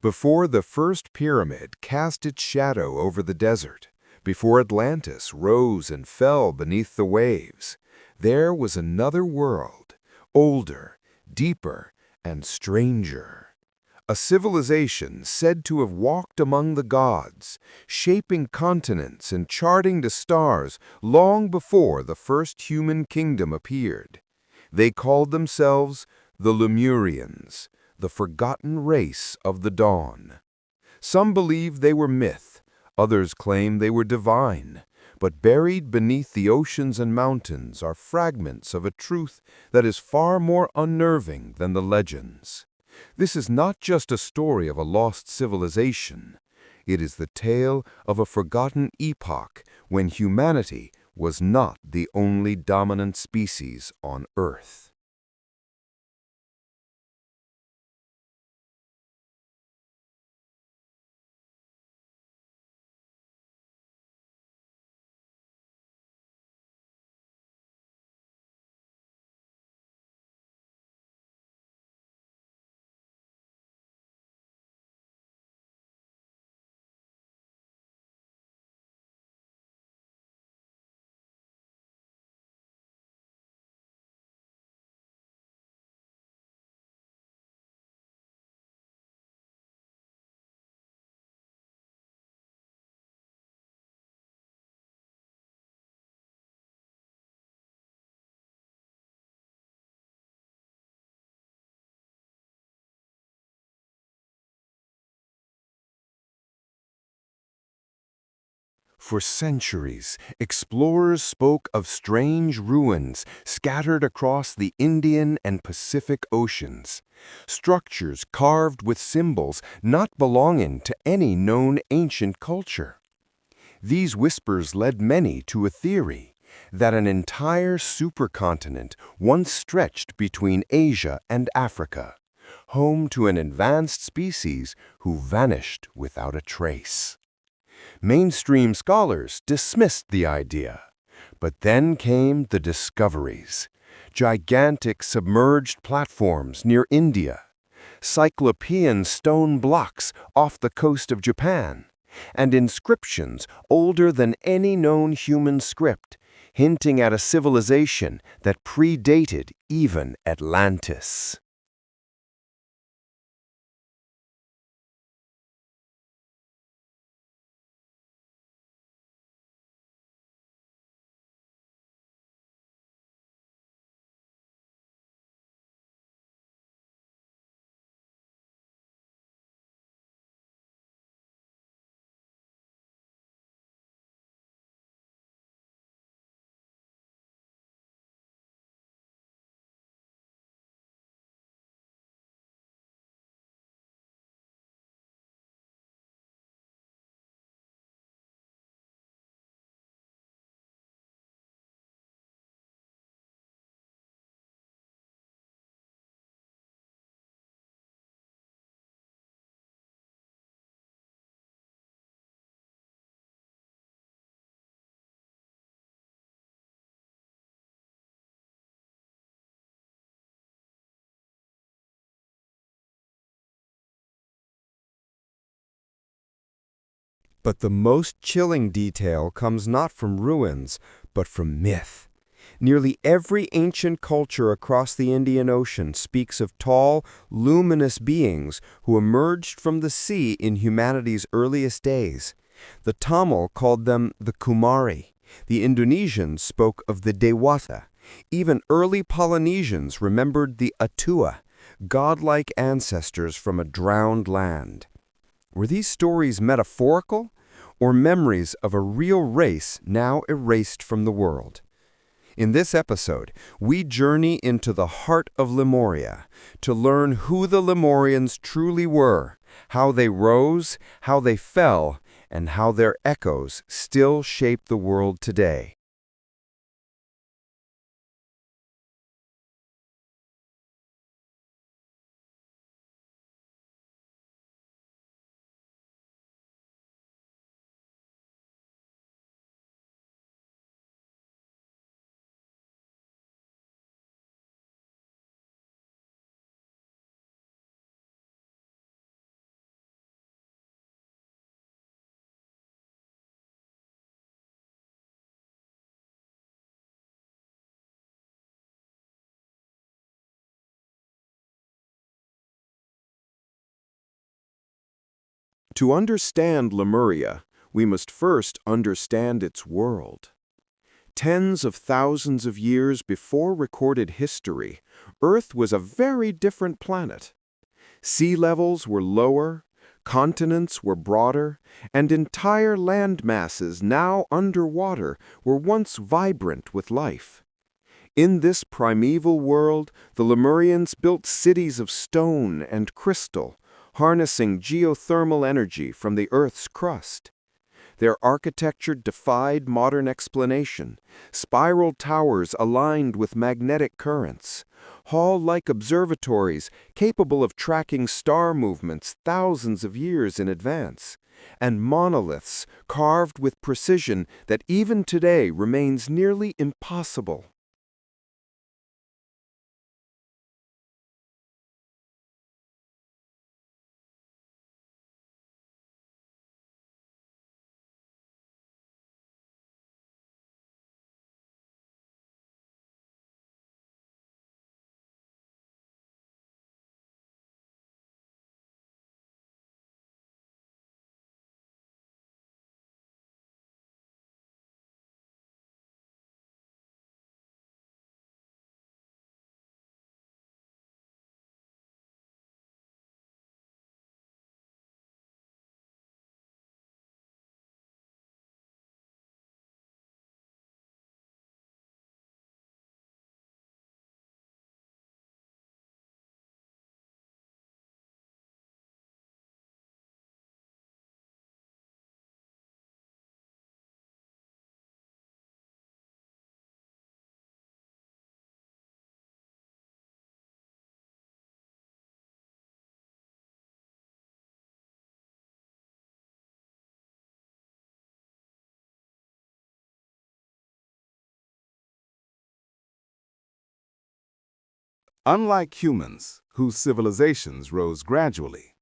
Before the first pyramid cast its shadow over the desert, before Atlantis rose and fell beneath the waves, there was another world, older, deeper, and stranger. A civilization said to have walked among the gods, shaping continents and charting the stars long before the first human kingdom appeared. They called themselves the Lemurians, the forgotten race of the dawn. Some believe they were myth, others claim they were divine, but buried beneath the oceans and mountains are fragments of a truth that is far more unnerving than the legends. This is not just a story of a lost civilization. It is the tale of a forgotten epoch when humanity was not the only dominant species on Earth. For centuries, explorers spoke of strange ruins scattered across the Indian and Pacific Oceans, structures carved with symbols not belonging to any known ancient culture. These whispers led many to a theory that an entire supercontinent once stretched between Asia and Africa, home to an advanced species who vanished without a trace. Mainstream scholars dismissed the idea, but then came the discoveries: gigantic submerged platforms near India, cyclopean stone blocks off the coast of Japan, and inscriptions older than any known human script, hinting at a civilization that predated even Atlantis. But the most chilling detail comes not from ruins, but from myth. Nearly every ancient culture across the Indian Ocean speaks of tall, luminous beings who emerged from the sea in humanity's earliest days. The Tamil called them the Kumari. The Indonesians spoke of the Dewata. Even early Polynesians remembered the Atua, godlike ancestors from a drowned land. Were these stories metaphorical, or memories of a real race now erased from the world? In this episode, we journey into the heart of Lemuria to learn who the Lemurians truly were, how they rose, how they fell, and how their echoes still shape the world today. To understand Lemuria, we must first understand its world. Tens of thousands of years before recorded history, Earth was a very different planet. Sea levels were lower, continents were broader, and entire land masses now underwater were once vibrant with life. In this primeval world, the Lemurians built cities of stone and crystal, harnessing geothermal energy from the Earth's crust. Their architecture defied modern explanation: spiral towers aligned with magnetic currents, hall-like observatories capable of tracking star movements thousands of years in advance, and monoliths carved with precision that even today remains nearly impossible. Unlike humans, whose civilizations rose gradually,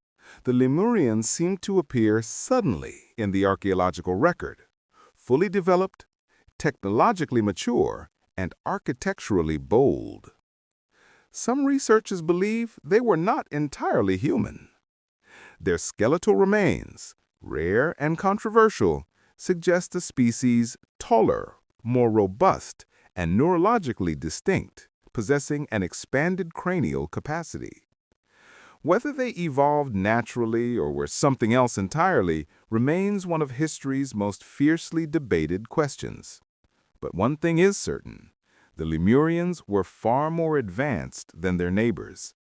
the Lemurians seem to appear suddenly in the archaeological record, fully developed, technologically mature, and architecturally bold. Some researchers believe they were not entirely human. Their skeletal remains, rare and controversial, suggest a species taller, more robust, and neurologically distinct, possessing an expanded cranial capacity. Whether they evolved naturally or were something else entirely remains one of history's most fiercely debated questions. But one thing is certain: the Lemurians were far more advanced than their neighbors.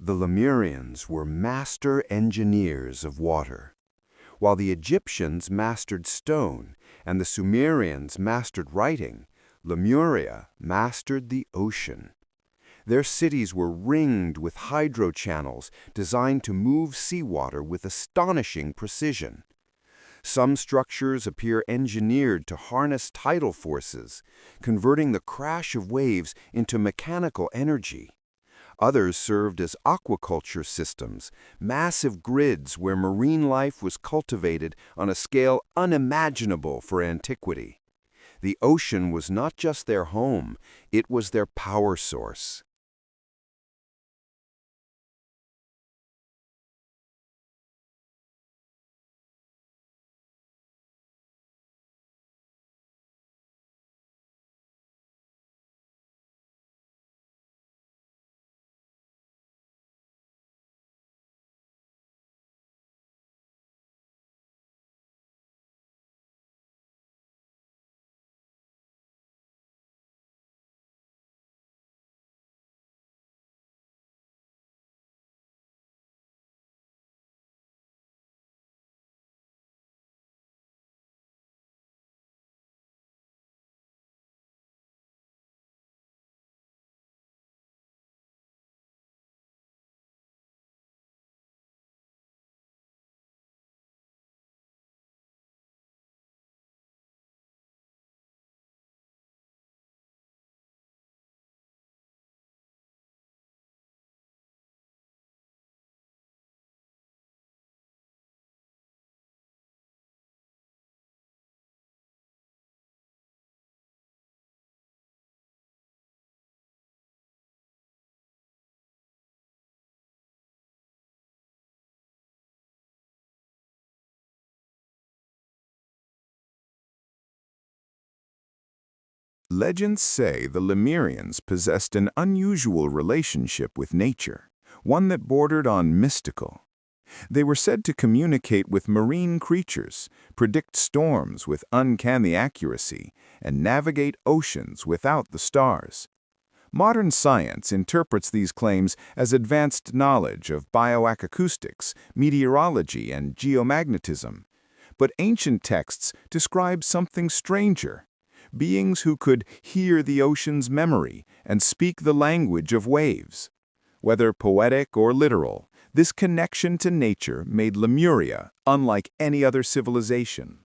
The Lemurians were master engineers of water. While the Egyptians mastered stone and the Sumerians mastered writing, Lemuria mastered the ocean. Their cities were ringed with hydrochannels designed to move seawater with astonishing precision. Some structures appear engineered to harness tidal forces, converting the crash of waves into mechanical energy. Others served as aquaculture systems, massive grids where marine life was cultivated on a scale unimaginable for antiquity. The ocean was not just their home, it was their power source. Legends say the Lemurians possessed an unusual relationship with nature, one that bordered on mystical. They were said to communicate with marine creatures, predict storms with uncanny accuracy, and navigate oceans without the stars. Modern science interprets these claims as advanced knowledge of bioacoustics, meteorology, and geomagnetism. But ancient texts describe something stranger: beings who could hear the ocean's memory and speak the language of waves. Whether poetic or literal, this connection to nature made Lemuria unlike any other civilization.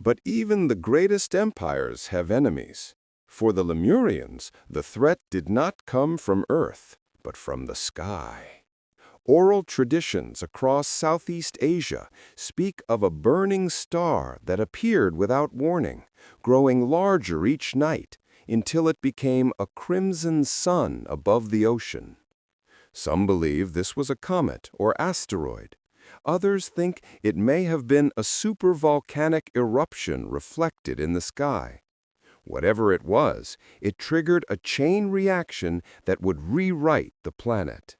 But even the greatest empires have enemies. For the Lemurians, the threat did not come from Earth, but from the sky. Oral traditions across Southeast Asia speak of a burning star that appeared without warning, growing larger each night until it became a crimson sun above the ocean. Some believe this was a comet or asteroid. Others think it may have been a supervolcanic eruption reflected in the sky. Whatever it was, it triggered a chain reaction that would rewrite the planet.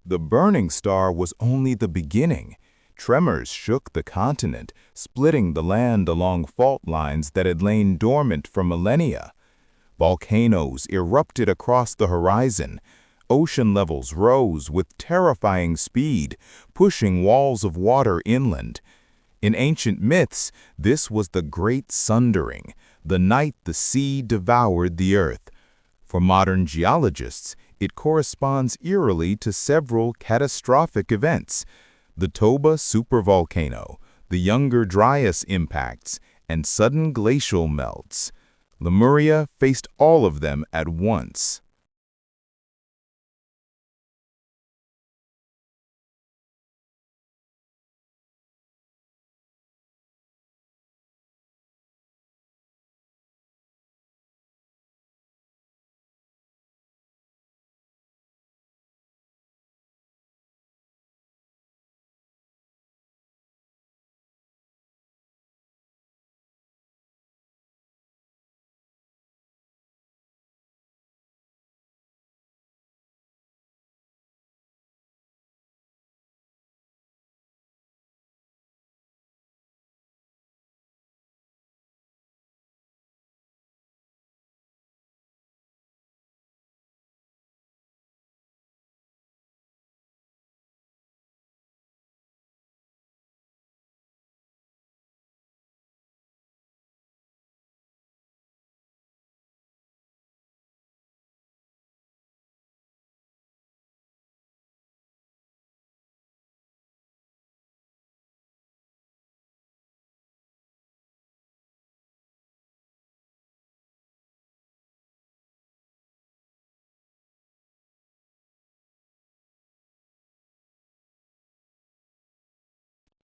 The burning star was only the beginning. Tremors shook the continent, splitting the land along fault lines that had lain dormant for millennia. Volcanoes erupted across the horizon. Ocean levels rose with terrifying speed, pushing walls of water inland. In ancient myths, this was the Great Sundering, the night the sea devoured the earth. For modern geologists, it corresponds eerily to several catastrophic events: the Toba supervolcano, the Younger Dryas impacts, and sudden glacial melts. Lemuria faced all of them at once.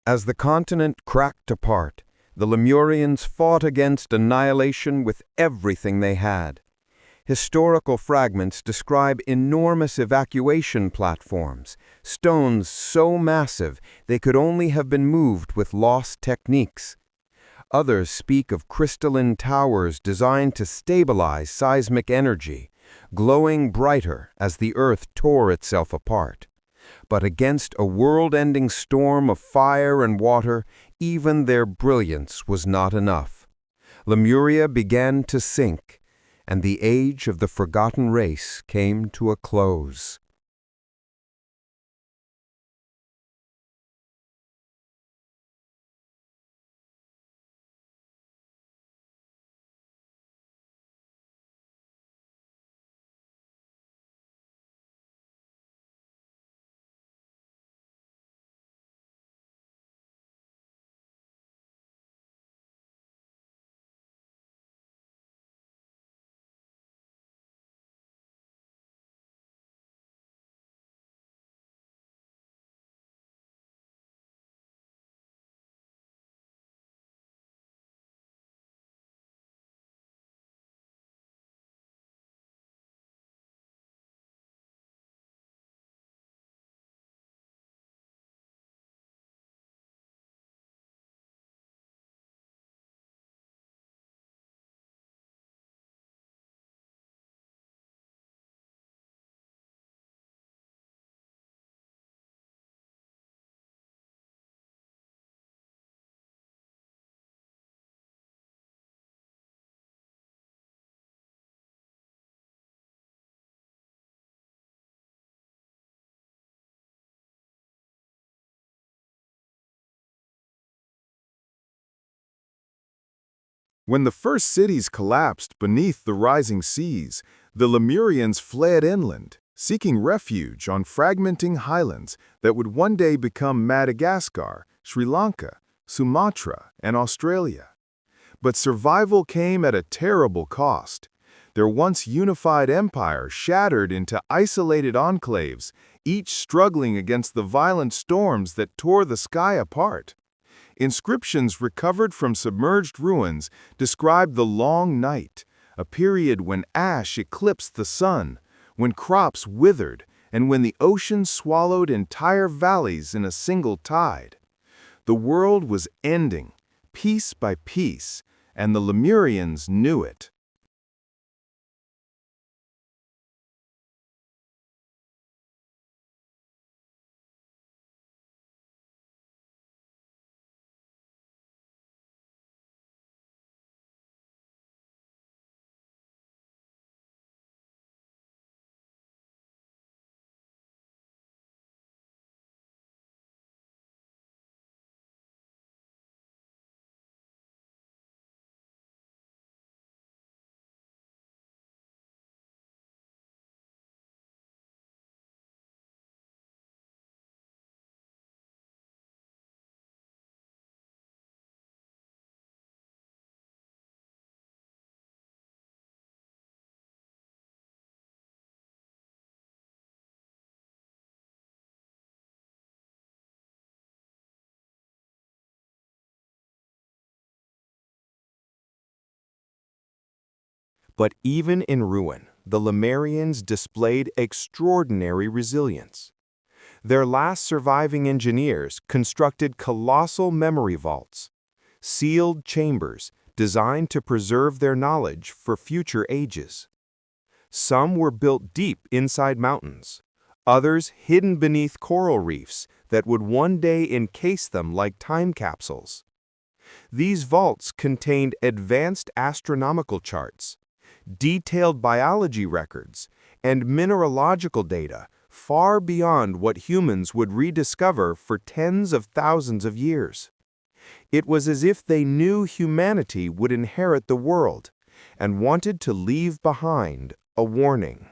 As the continent cracked apart, the Lemurians fought against annihilation with everything they had. Historical fragments describe enormous evacuation platforms, stones so massive they could only have been moved with lost techniques. Others speak of crystalline towers designed to stabilize seismic energy, glowing brighter as the earth tore itself apart. But against a world-ending storm of fire and water, even their brilliance was not enough. Lemuria began to sink, and the age of the forgotten race came to a close. When the first cities collapsed beneath the rising seas, the Lemurians fled inland, seeking refuge on fragmenting highlands that would one day become Madagascar, Sri Lanka, Sumatra, and Australia. But survival came at a terrible cost. Their once unified empire shattered into isolated enclaves, each struggling against the violent storms that tore the sky apart. Inscriptions recovered from submerged ruins describe the long night, a period when ash eclipsed the sun, when crops withered, and when the ocean swallowed entire valleys in a single tide. The world was ending, piece by piece, and the Lemurians knew it. But even in ruin, the Lemurians displayed extraordinary resilience. Their last surviving engineers constructed colossal memory vaults, sealed chambers designed to preserve their knowledge for future ages. Some were built deep inside mountains, others hidden beneath coral reefs that would one day encase them like time capsules. These vaults contained advanced astronomical charts, detailed biology records, and mineralogical data far beyond what humans would rediscover for tens of thousands of years. It was as if they knew humanity would inherit the world and wanted to leave behind a warning.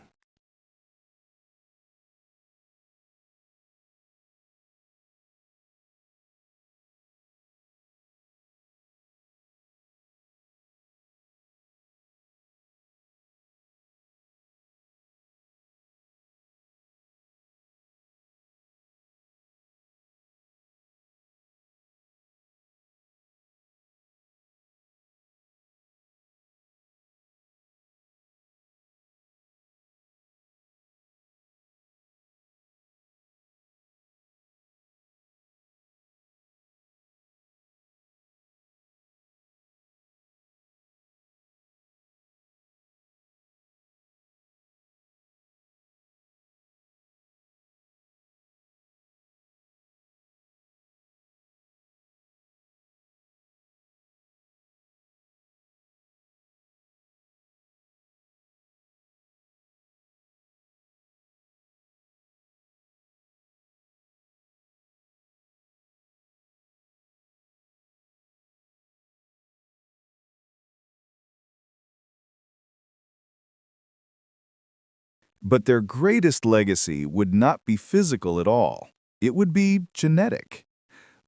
But their greatest legacy would not be physical at all. It would be genetic.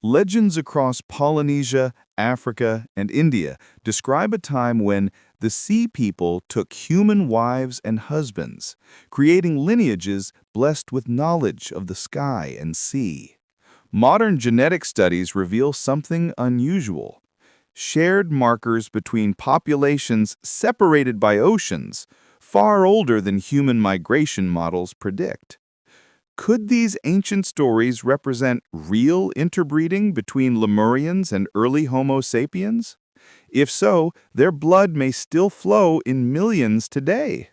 Legends across Polynesia, Africa, and India describe a time when the sea people took human wives and husbands, creating lineages blessed with knowledge of the sky and sea. Modern genetic studies reveal something unusual. Shared markers between populations separated by oceans, far older than human migration models predict. Could these ancient stories represent real interbreeding between Lemurians and early Homo sapiens? If so, their blood may still flow in millions today.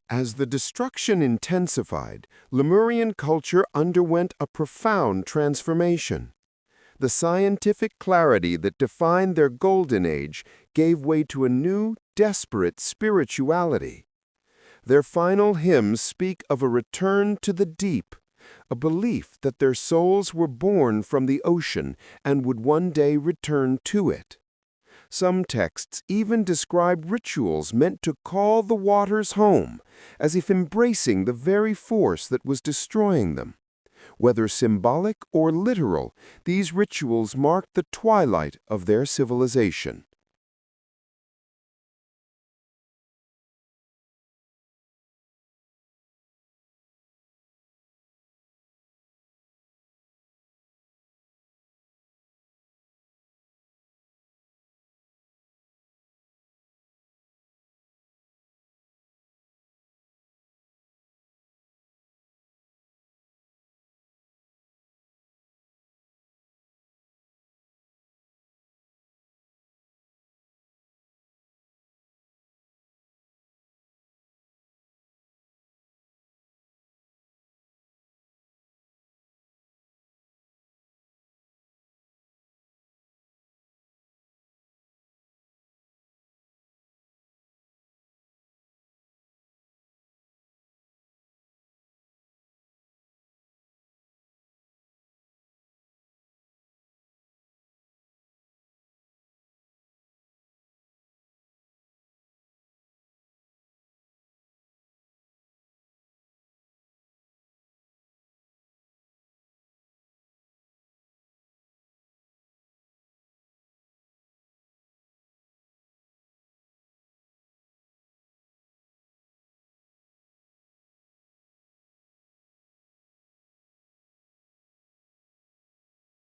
As the destruction intensified, Lemurian culture underwent a profound transformation. The scientific clarity that defined their golden age gave way to a new, desperate spirituality. Their final hymns speak of a return to the deep, a belief that their souls were born from the ocean and would one day return to it. Some texts even describe rituals meant to call the waters home, as if embracing the very force that was destroying them. Whether symbolic or literal, these rituals marked the twilight of their civilization.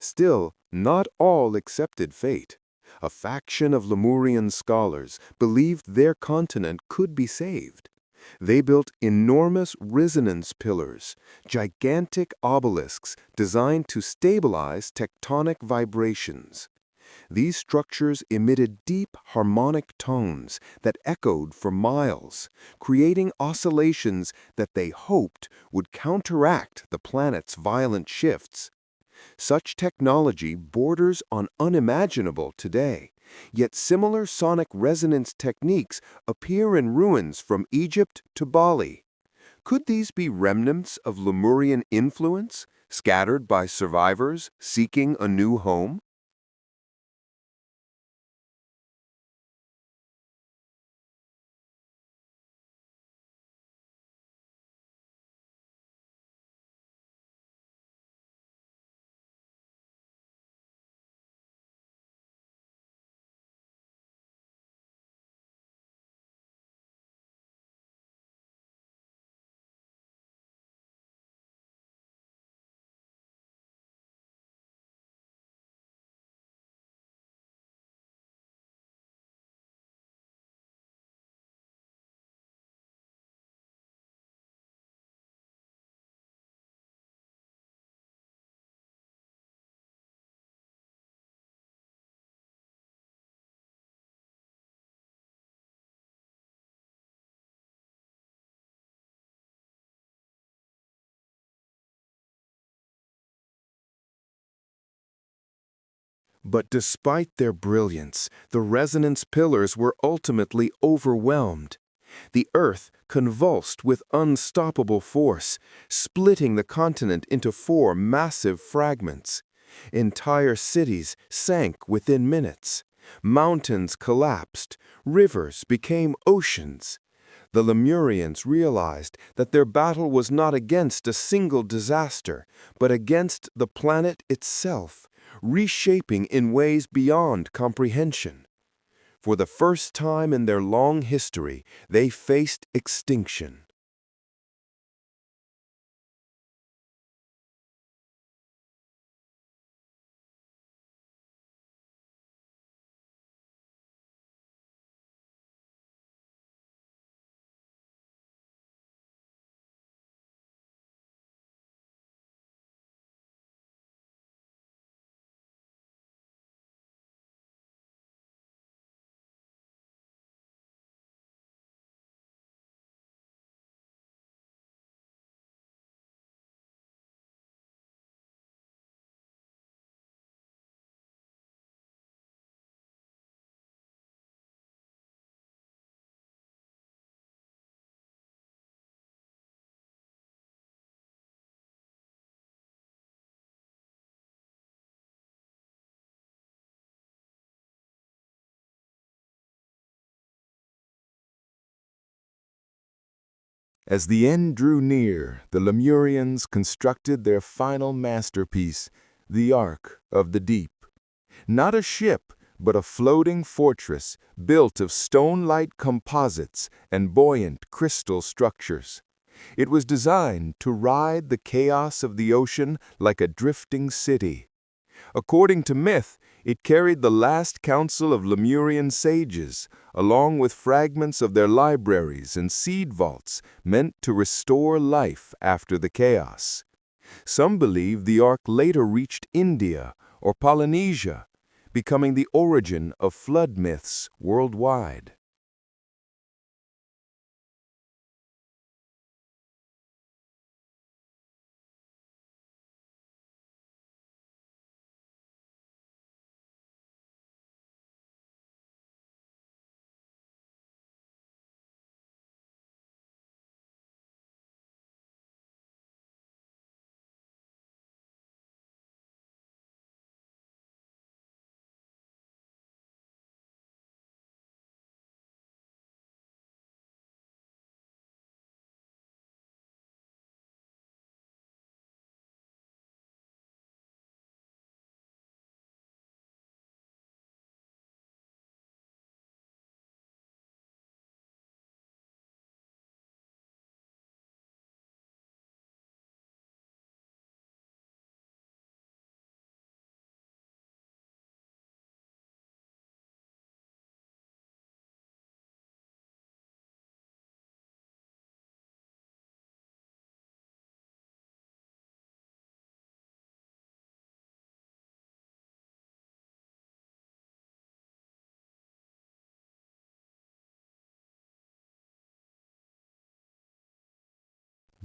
Still, not all accepted fate. A faction of Lemurian scholars believed their continent could be saved. They built enormous resonance pillars, gigantic obelisks designed to stabilize tectonic vibrations. These structures emitted deep harmonic tones that echoed for miles, creating oscillations that they hoped would counteract the planet's violent shifts. Such technology borders on unimaginable today, yet similar sonic resonance techniques appear in ruins from Egypt to Bali. Could these be remnants of Lemurian influence, scattered by survivors seeking a new home? But despite their brilliance, the resonance pillars were ultimately overwhelmed. The Earth convulsed with unstoppable force, splitting the continent into four massive fragments. Entire cities sank within minutes. Mountains collapsed. Rivers became oceans. The Lemurians realized that their battle was not against a single disaster, but against the planet itself, reshaping in ways beyond comprehension. For the first time in their long history, they faced extinction. As the end drew near, the Lemurians constructed their final masterpiece, the Ark of the Deep. Not a ship, but a floating fortress built of stone-light composites and buoyant crystal structures. It was designed to ride the chaos of the ocean like a drifting city. According to myth, it carried the last counsel of Lemurian sages, along with fragments of their libraries and seed vaults meant to restore life after the chaos. Some believe the Ark later reached India or Polynesia, becoming the origin of flood myths worldwide.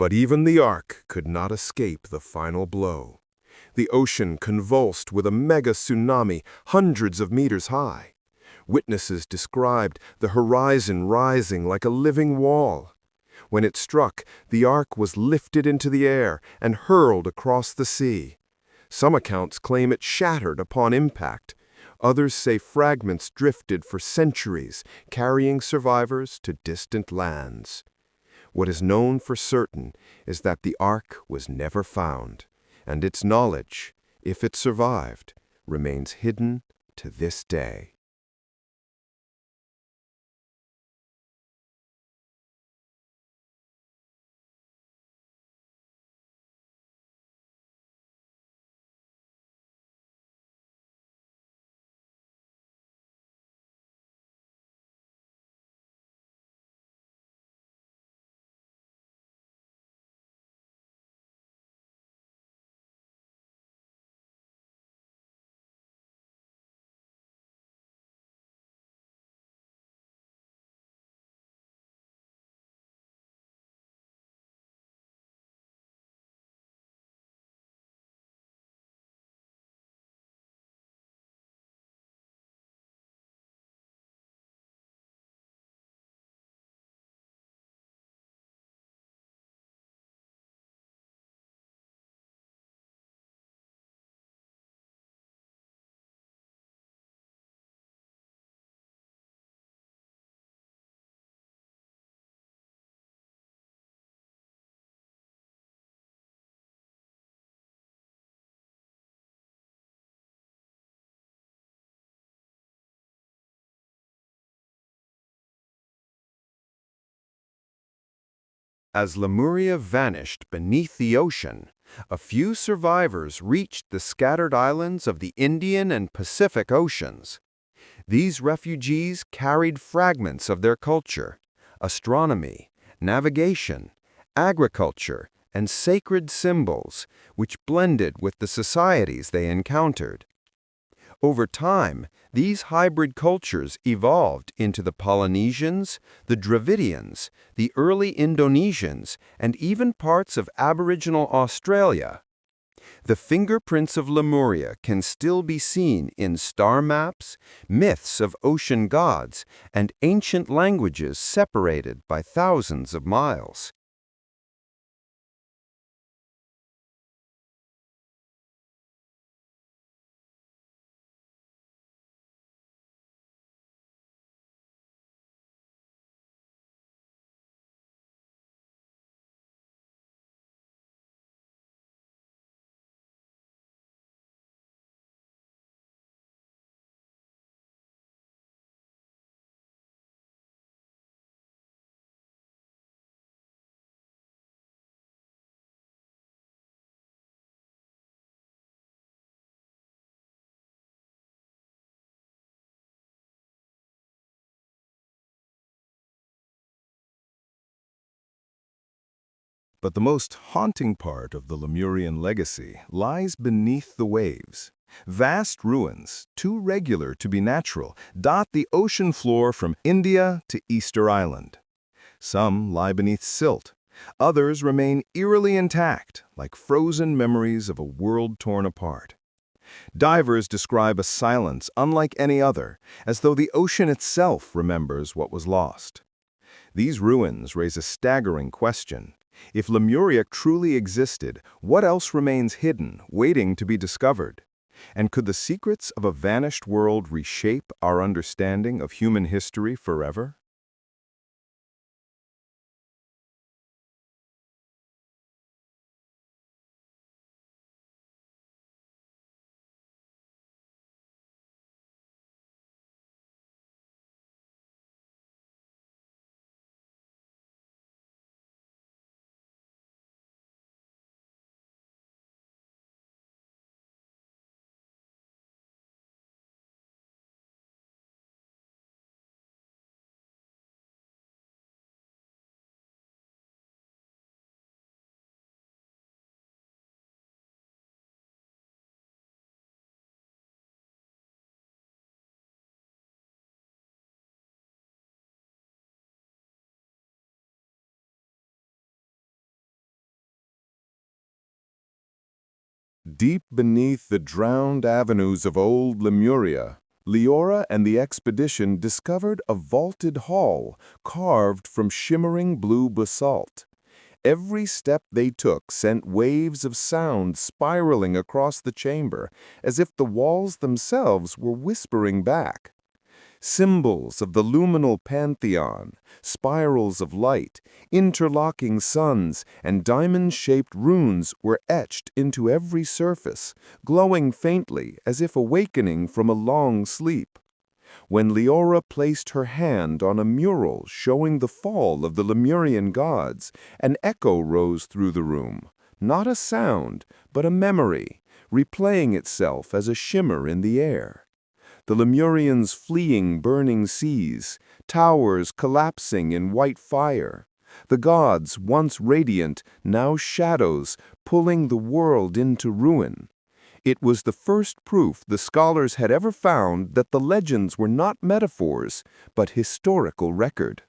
But even the Ark could not escape the final blow. The ocean convulsed with a mega tsunami hundreds of meters high. Witnesses described the horizon rising like a living wall. When it struck, the Ark was lifted into the air and hurled across the sea. Some accounts claim it shattered upon impact. Others say fragments drifted for centuries, carrying survivors to distant lands. What is known for certain is that the Ark was never found, and its knowledge, if it survived, remains hidden to this day. As Lemuria vanished beneath the ocean, a few survivors reached the scattered islands of the Indian and Pacific Oceans. These refugees carried fragments of their culture, astronomy, navigation, agriculture, and sacred symbols, which blended with the societies they encountered. Over time, these hybrid cultures evolved into the Polynesians, the Dravidians, the early Indonesians, and even parts of Aboriginal Australia. The fingerprints of Lemuria can still be seen in star maps, myths of ocean gods, and ancient languages separated by thousands of miles. But the most haunting part of the Lemurian legacy lies beneath the waves. Vast ruins, too regular to be natural, dot the ocean floor from India to Easter Island. Some lie beneath silt. Others remain eerily intact, like frozen memories of a world torn apart. Divers describe a silence unlike any other, as though the ocean itself remembers what was lost. These ruins raise a staggering question. If Lemuria truly existed, what else remains hidden, waiting to be discovered? And could the secrets of a vanished world reshape our understanding of human history forever? Deep beneath the drowned avenues of old Lemuria, Leora and the expedition discovered a vaulted hall carved from shimmering blue basalt. Every step they took sent waves of sound spiraling across the chamber, as if the walls themselves were whispering back. Symbols of the luminal pantheon, spirals of light, interlocking suns, and diamond-shaped runes were etched into every surface, glowing faintly as if awakening from a long sleep. When Leora placed her hand on a mural showing the fall of the Lemurian gods, an echo rose through the room, not a sound, but a memory, replaying itself as a shimmer in the air. The Lemurians fleeing burning seas, towers collapsing in white fire. The gods, once radiant, now shadows, pulling the world into ruin. It was the first proof the scholars had ever found that the legends were not metaphors, but historical record.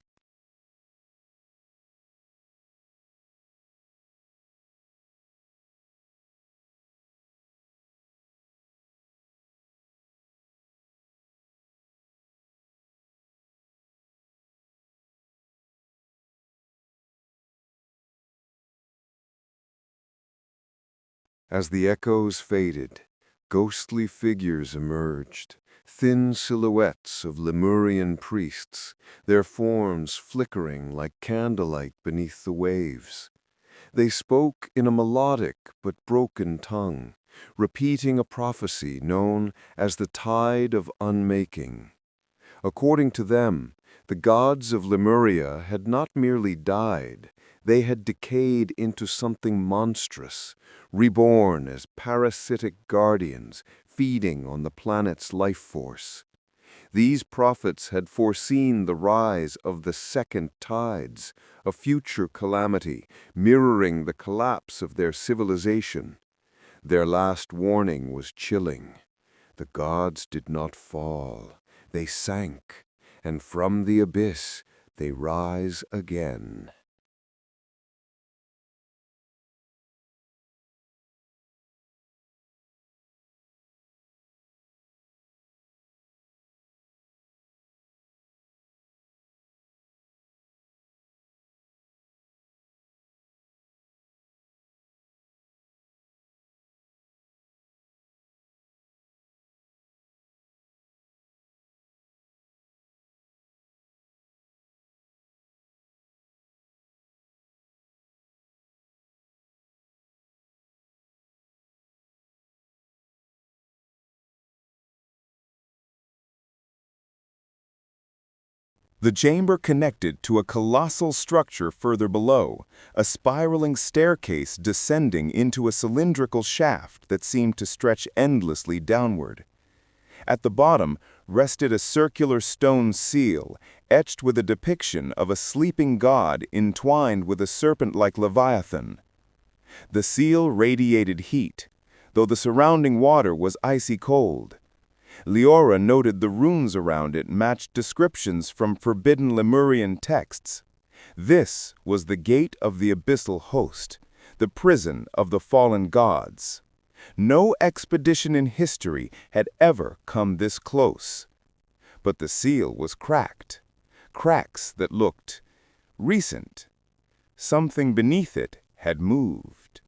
As the echoes faded, ghostly figures emerged, thin silhouettes of Lemurian priests, their forms flickering like candlelight beneath the waves. They spoke in a melodic but broken tongue, repeating a prophecy known as the Tide of Unmaking. According to them, the gods of Lemuria had not merely died, they had decayed into something monstrous, reborn as parasitic guardians feeding on the planet's life force. These prophets had foreseen the rise of the second tides, a future calamity mirroring the collapse of their civilization. Their last warning was chilling. The gods did not fall, they sank, and from the abyss they rise again. The chamber connected to a colossal structure further below, a spiraling staircase descending into a cylindrical shaft that seemed to stretch endlessly downward. At the bottom rested a circular stone seal, etched with a depiction of a sleeping god entwined with a serpent-like leviathan. The seal radiated heat, though the surrounding water was icy cold. Leora noted the runes around it matched descriptions from forbidden Lemurian texts. This was the gate of the abyssal host, the prison of the fallen gods. No expedition in history had ever come this close. But the seal was cracked, cracks that looked recent. Something beneath it had moved.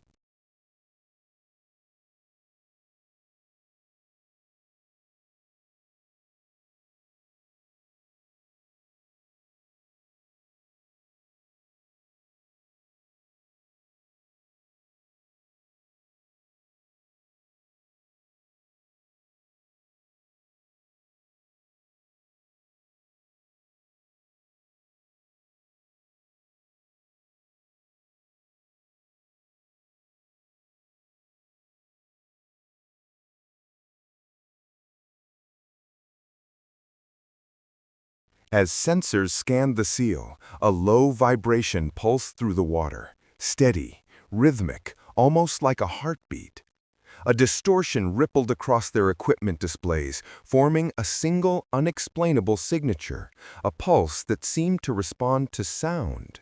As sensors scanned the seal, a low vibration pulsed through the water, steady, rhythmic, almost like a heartbeat. A distortion rippled across their equipment displays, forming a single, unexplainable signature, a pulse that seemed to respond to sound.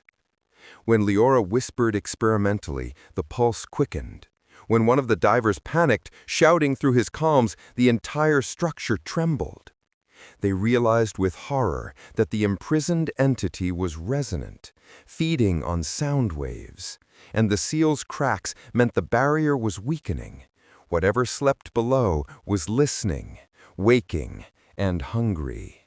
When Leora whispered experimentally, the pulse quickened. When one of the divers panicked, shouting through his comms, the entire structure trembled. They realized with horror that the imprisoned entity was resonant, feeding on sound waves, and the seal's cracks meant the barrier was weakening. Whatever slept below was listening, waking, and hungry.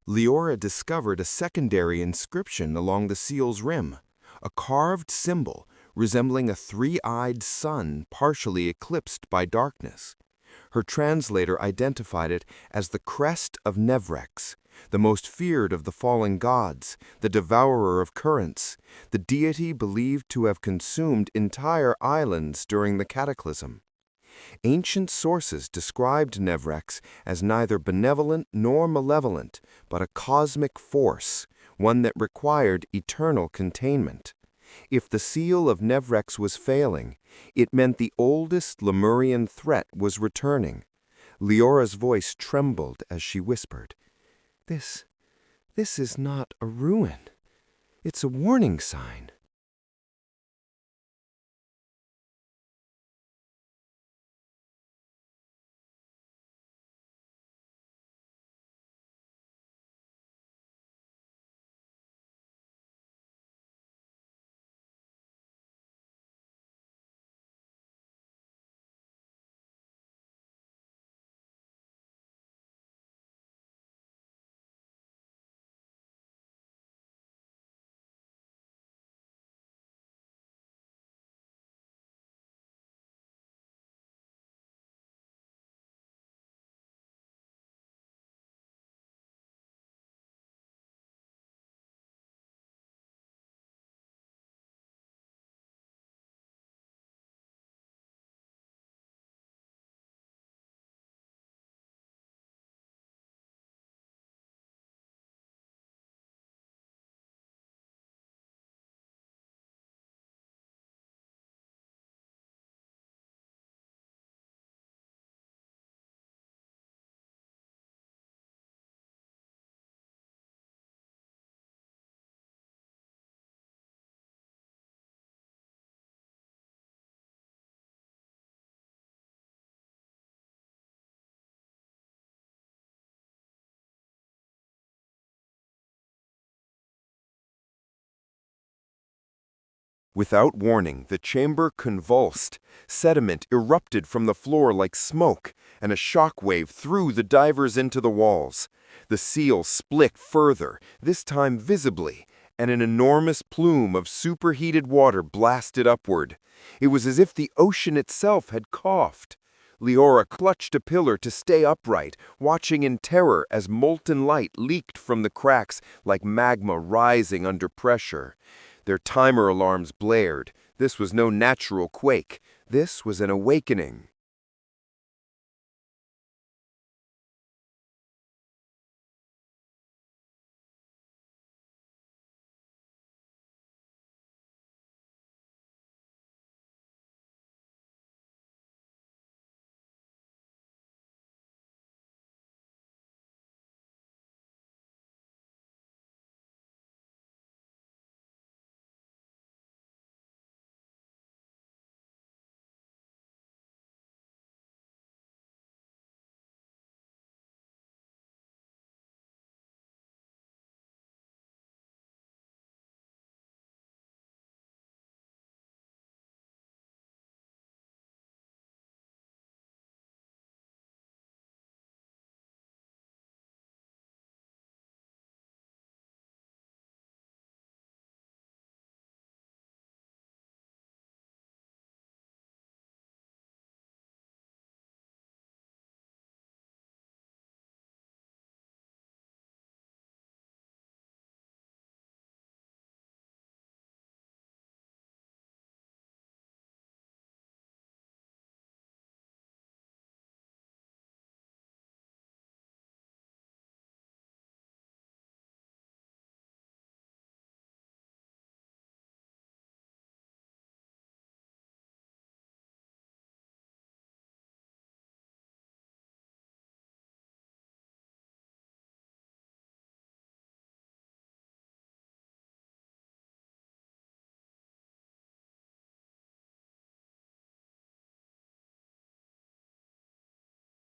Leora discovered a secondary inscription along the seal's rim, a carved symbol resembling a three-eyed sun partially eclipsed by darkness. Her translator identified it as the crest of Nevrex, the most feared of the fallen gods, the devourer of currents, the deity believed to have consumed entire islands during the cataclysm. Ancient sources described Nevrex as neither benevolent nor malevolent, but a cosmic force, one that required eternal containment. If the seal of Nevrex was failing, it meant the oldest Lemurian threat was returning. Leora's voice trembled as she whispered, This is not a ruin. It's a warning sign." Without warning, the chamber convulsed. Sediment erupted from the floor like smoke, and a shock wave threw the divers into the walls. The seal split further, this time visibly, and an enormous plume of superheated water blasted upward. It was as if the ocean itself had coughed. Leora clutched a pillar to stay upright, watching in terror as molten light leaked from the cracks like magma rising under pressure. Their timer alarms blared. This was no natural quake. This was an awakening.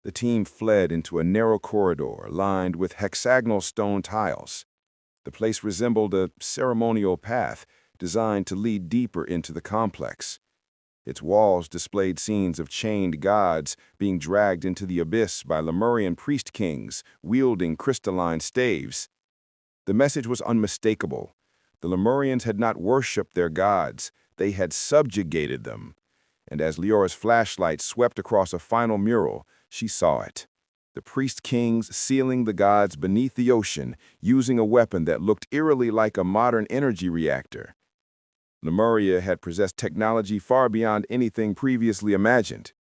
The team fled into a narrow corridor lined with hexagonal stone tiles. The place resembled a ceremonial path designed to lead deeper into the complex. Its walls displayed scenes of chained gods being dragged into the abyss by Lemurian priest kings wielding crystalline staves. The message was unmistakable. The Lemurians had not worshipped their gods, they had subjugated them. And as Leora's flashlight swept across a final mural, she saw it. The priest kings sealing the gods beneath the ocean, using a weapon that looked eerily like a modern energy reactor. Lemuria had possessed technology far beyond anything previously imagined.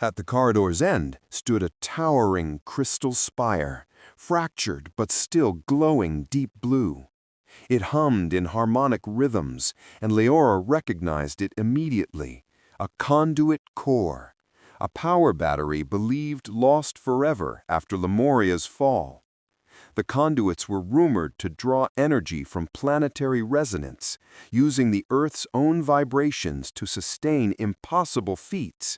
At the corridor's end stood a towering crystal spire, fractured but still glowing deep blue. It hummed in harmonic rhythms, and Leora recognized it immediately. A conduit core, a power battery believed lost forever after Lemuria's fall. The conduits were rumored to draw energy from planetary resonance, using the Earth's own vibrations to sustain impossible feats.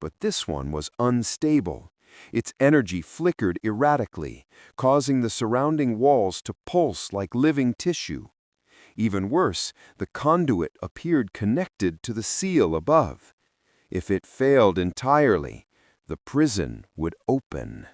But this one was unstable. Its energy flickered erratically, causing the surrounding walls to pulse like living tissue. Even worse, the conduit appeared connected to the seal above. If it failed entirely, the prison would open.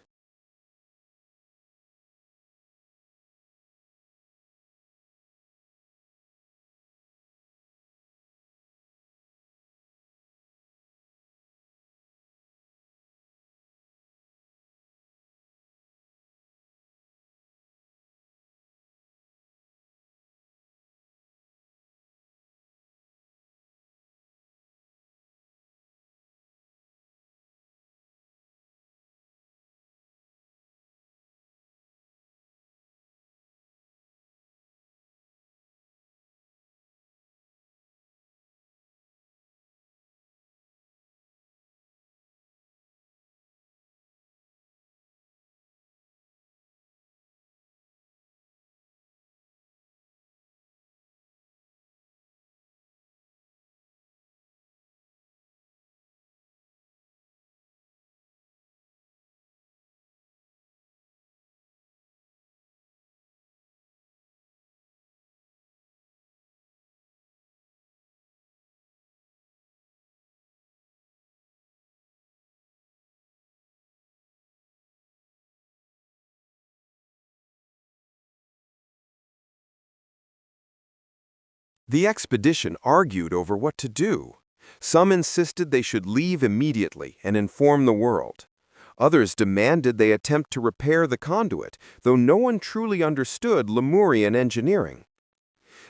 The expedition argued over what to do. Some insisted they should leave immediately and inform the world. Others demanded they attempt to repair the conduit, though no one truly understood Lemurian engineering.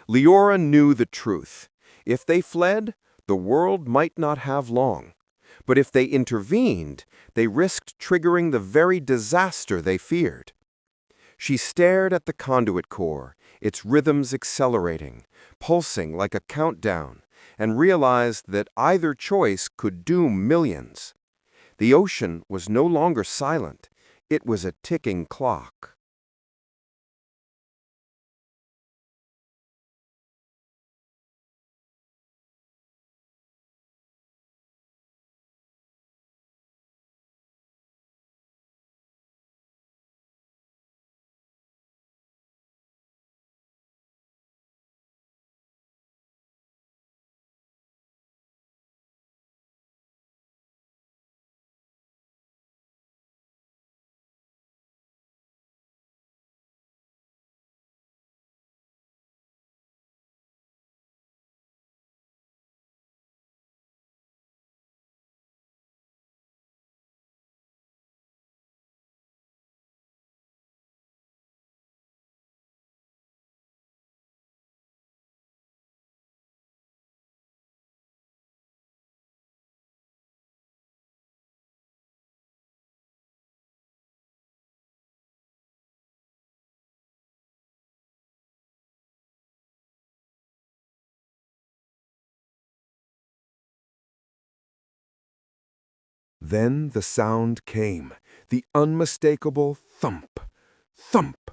Leora knew the truth. If they fled, the world might not have long. But if they intervened, they risked triggering the very disaster they feared. She stared at the conduit core, its rhythms accelerating, pulsing like a countdown, and realized that either choice could doom millions. The ocean was no longer silent. It was a ticking clock. Then the sound came, the unmistakable thump, thump,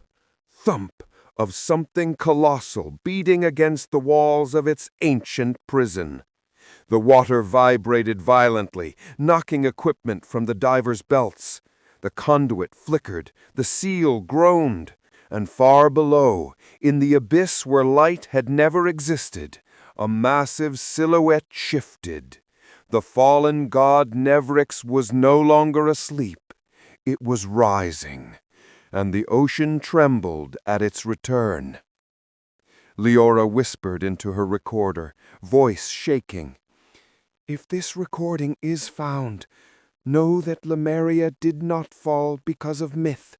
thump of something colossal beating against the walls of its ancient prison. The water vibrated violently, knocking equipment from the divers' belts. The conduit flickered, the seal groaned, and far below, in the abyss where light had never existed, a massive silhouette shifted. The fallen god Nevrix was no longer asleep. It was rising, and the ocean trembled at its return. Leora whispered into her recorder, voice shaking. "If this recording is found, know that Lemuria did not fall because of myth.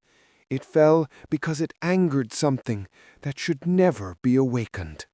It fell because it angered something that should never be awakened."